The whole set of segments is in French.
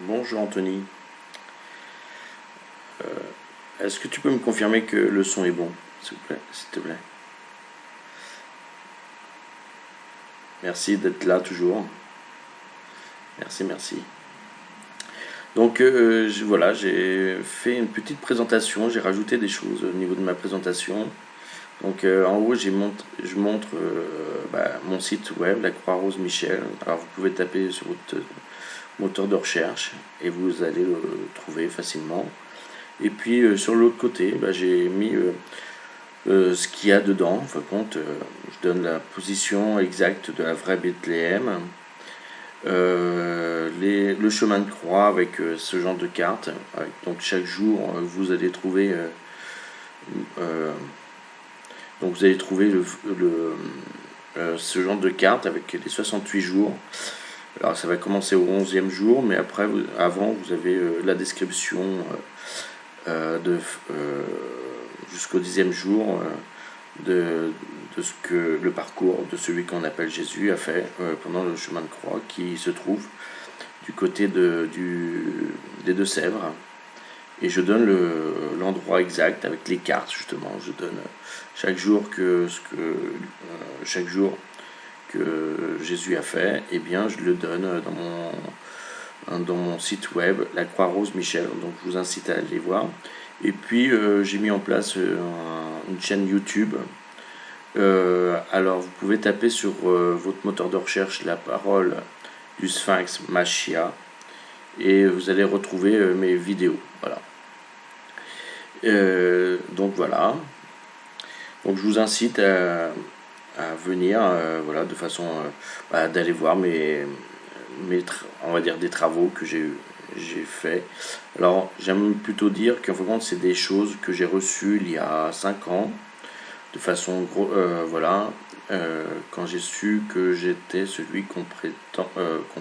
Bonjour Anthony. Est-ce que tu peux me confirmer que le son est bon, s'il te plaît? Merci d'être là toujours. Merci, merci. Donc voilà, j'ai fait une petite présentation, j'ai rajouté des choses au niveau de ma présentation. Donc en haut, je montre mon site web, la Croix-Rose Michel. Alors vous pouvez taper sur votre moteur de recherche et vous allez le trouver facilement. Et puis sur l'autre côté, j'ai mis ce qu'il y a dedans. En fin de compte, je donne la position exacte de la vraie Bethléem, le chemin de croix avec ce genre de carte. Donc chaque jour, vous allez trouver ce genre de carte avec les 68 jours. Alors ça va commencer au 11e jour, mais après, avant, vous avez la description jusqu'au 10e jour de ce que le parcours de celui qu'on appelle Jésus a fait pendant le chemin de croix qui se trouve du côté des Deux-Sèvres. Et je donne l'endroit exact avec les cartes justement. Je donne chaque jour que Jésus a fait, et bien je le donne dans mon site web, la Croix-Rose Michel. Donc je vous incite à aller voir. Et puis j'ai mis en place une chaîne YouTube. Alors vous pouvez taper sur votre moteur de recherche la parole du Sphinx Machia et vous allez retrouver mes vidéos. Voilà. Donc voilà. Donc je vous incite à venir, voilà, de façon d'aller voir on va dire des travaux que j'ai fait. Alors j'aime plutôt dire qu'en fait c'est des choses que j'ai reçues il y a 5 ans de façon voilà, quand j'ai su que j'étais celui qu'on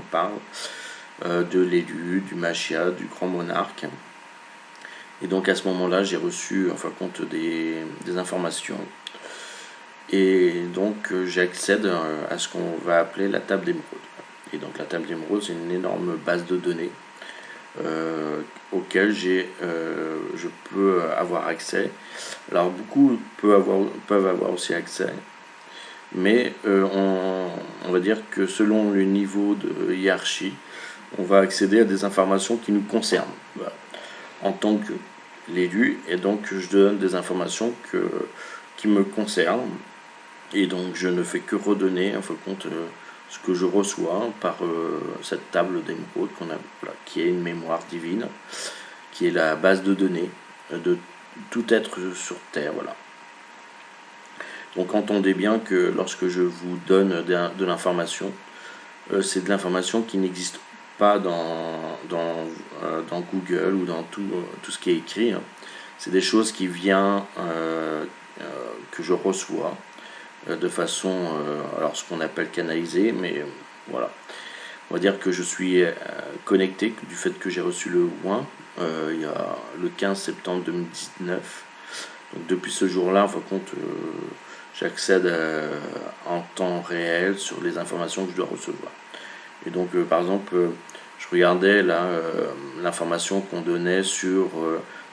parle de l'élu, du Machia, du grand monarque. Et donc à ce moment-là, j'ai reçu en fin de compte des informations. Et donc j'accède à ce qu'on va appeler la table d'émeraude. Et donc la table d'émeraude, c'est une énorme base de données auquel je peux avoir accès. Alors beaucoup peuvent avoir aussi accès, mais on va dire que selon le niveau de hiérarchie, on va accéder à des informations qui nous concernent. Voilà. En tant que l'élu, et donc je donne des informations qui me concernent, et donc je ne fais que redonner en fin de compte ce que je reçois par cette table d'émeraude qui est une mémoire divine, qui est la base de données de tout être sur Terre. Voilà. Donc entendez bien que lorsque je vous donne de l'information, c'est de l'information qui n'existe pas dans Google ou dans tout ce qui est écrit. C'est des choses qui viennent, que je reçois de façon, alors ce qu'on appelle canalisée, mais voilà. On va dire que je suis connecté du fait que j'ai reçu le WIN il y a le 15 septembre 2019. Donc depuis ce jour-là, en fin de compte, j'accède en temps réel sur les informations que je dois recevoir. Et donc par exemple, je regardais là l'information qu'on donnait sur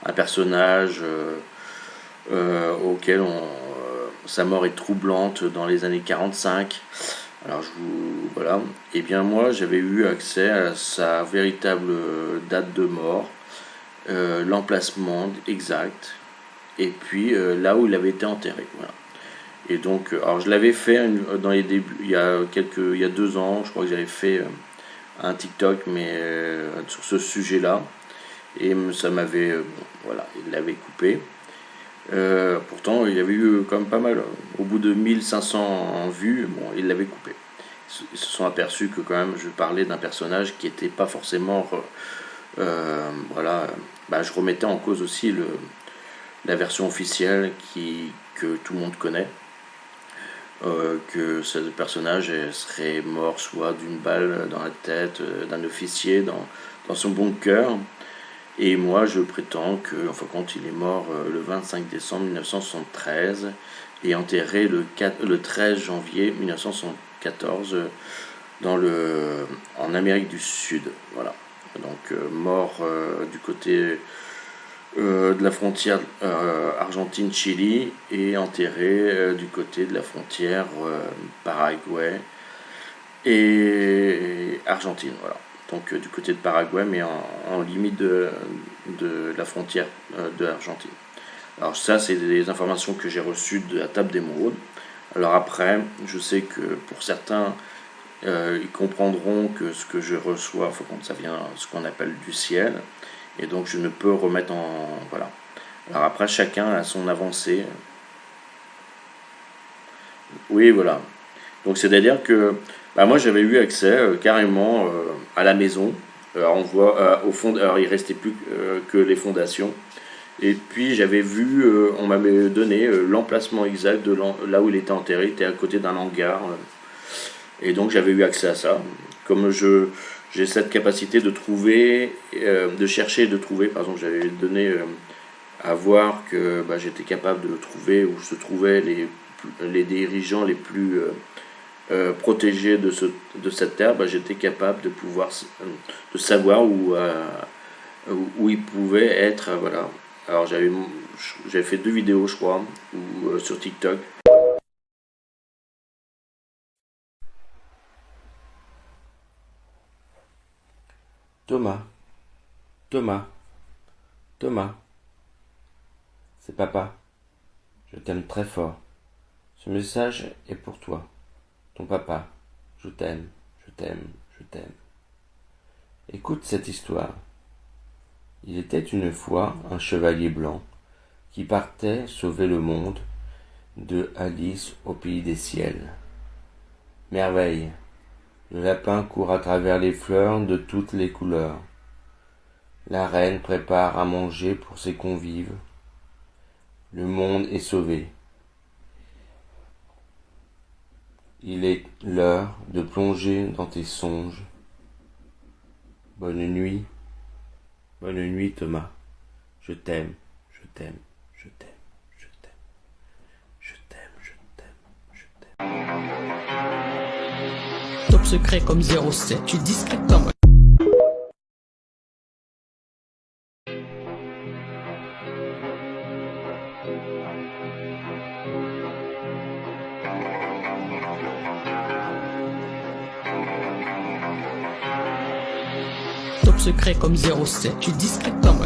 un personnage auquel sa mort est troublante dans les années 45. Alors voilà. Et bien moi j'avais eu accès à sa véritable date de mort, l'emplacement exact, et puis là où il avait été enterré. Voilà. Et donc, alors je l'avais fait dans les débuts, il y a 2 ans, je crois que j'avais fait un TikTok, mais sur ce sujet-là, et ça m'avait, voilà, il l'avait coupé. Pourtant, il y avait eu quand même pas mal. Au bout de 1500 vues, bon, il l'avait coupé. Ils se sont aperçus que quand même, je parlais d'un personnage qui n'était pas forcément, voilà. Je remettais en cause aussi la version officielle que tout le monde connaît. Que ce personnage serait mort soit d'une balle dans la tête d'un officier dans son bunker. Et moi, je prétends que, en fin de compte, il est mort le 25 décembre 1973 et enterré le 13 janvier 1974 en Amérique du Sud. Voilà. donc mort du côté de la frontière Argentine-Chili et enterré du côté de la frontière Paraguay et Argentine. Voilà. Donc du côté de Paraguay, mais en limite de la frontière de l'Argentine. Alors ça, c'est des informations que j'ai reçues de la table d'émeraude. Alors après, je sais que pour certains, ils comprendront que ce que je reçois, ça vient ce qu'on appelle du ciel, et donc je ne peux remettre en... Voilà. Alors après, chacun a son avancée. Oui, voilà. Donc c'est-à-dire que moi j'avais eu accès carrément à la maison. Alors on voit au fond, alors il restait plus que les fondations. Et puis j'avais vu, on m'avait donné l'emplacement exact de là où il était enterré. Il était à côté d'un hangar. Et donc j'avais eu accès à ça. Comme j'ai cette capacité de trouver, de chercher et de trouver, par exemple j'avais donné à voir que j'étais capable de trouver où se trouvaient les dirigeants les plus protégés de cette terre. J'étais capable de pouvoir de savoir où ils pouvaient être. Voilà. Alors j'avais fait 2 vidéos, je crois, sur TikTok. Thomas, Thomas, Thomas, c'est papa. Je t'aime très fort. Ce message est pour toi, ton papa. Je t'aime, je t'aime, je t'aime. Écoute cette histoire. Il était une fois un chevalier blanc qui partait sauver le monde de Alice au pays des ciels. Merveille! Le lapin court à travers les fleurs de toutes les couleurs. La reine prépare à manger pour ses convives. Le monde est sauvé. Il est l'heure de plonger dans tes songes. Bonne nuit Thomas. Je t'aime, je t'aime, je t'aime, je t'aime, je t'aime, je t'aime, je t'aime. Top secret comme 07, tu es discret comme... Top secret comme 07, tu es discret comme...